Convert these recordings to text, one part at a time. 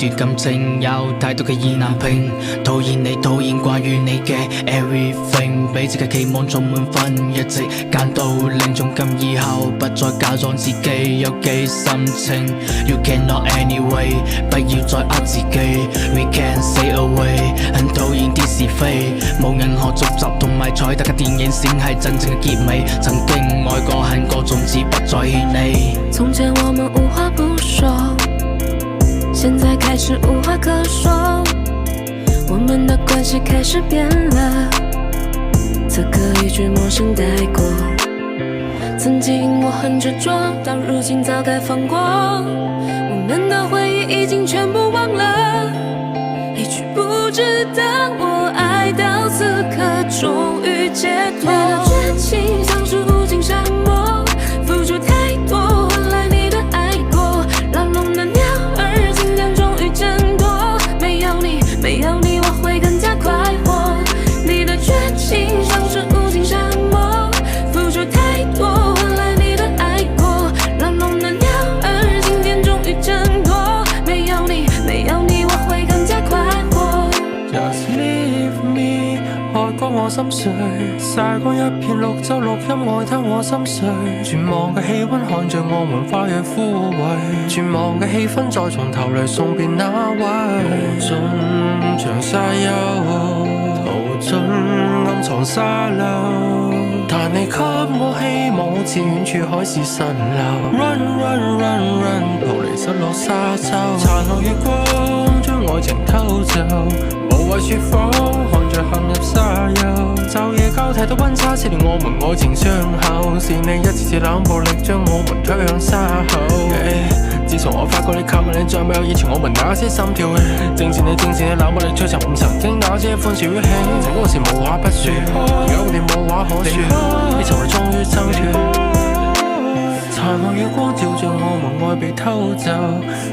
段感情有太多嘅意難平，討厭你，討厭關於你嘅 everything， 俾自己期望充滿分，一直揀到令從今以後不再假裝自己有幾深情。You cannot anyway， 不要再呃自己 ，We can say away， 很討厭啲是非，冇銀河續集同埋彩蛋嘅電影先係真正嘅結尾。曾經愛過恨過，種子不再獻你。從前我們無話不說，現在開始無話可說，我們的關係開始變了，此刻一句陌生帶過。曾經我很執着，到如今早該放過，我們的回憶已經全部忘了，一去不知當我愛到此刻終於解脫。你的絕情像是無盡沙漠，付出太多換來你的愛過，牢籠的鳥兒今天終於掙脫，沒有你，沒有你我會更加快活。你的絕情像是無盡沙漠，付出太多換來你的愛過，牢籠的鳥兒今天終於掙脫，沒有你，沒有你我會更加快活。 Just leave me， 愛過我心碎，曬過一片綠洲錄音愛偷我心碎，絕望嘅氣溫看着我們花蕊枯萎，絕望嘅氣氛再從頭嚟送別那位。途中長沙丘，途中暗藏沙漏，但你給我希望，好似遠處海市蜃樓。Run run run run， 逃離失落沙洲，殘留月光將愛情偷走，無謂説謊，看着陷入沙丘，晝夜交替的溫差撕裂我們愛情傷口，是你一次次冷暴力將我們推向沙口。自從我發覺你靠近你，再沒有以前我們那些心跳。正是你冷漠力摧殘我們曾經那些歡笑語氣，成功時無話不說，而家我哋無話可說，你尋日終於掙脫。殘留月光照着我們愛被偷走，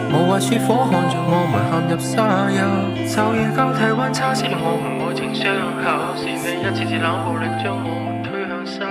無謂説謊，看着我們陷入沙丘，晝夜交替溫差撕裂我們愛情傷口，是你一次次冷暴力將我們推向沙。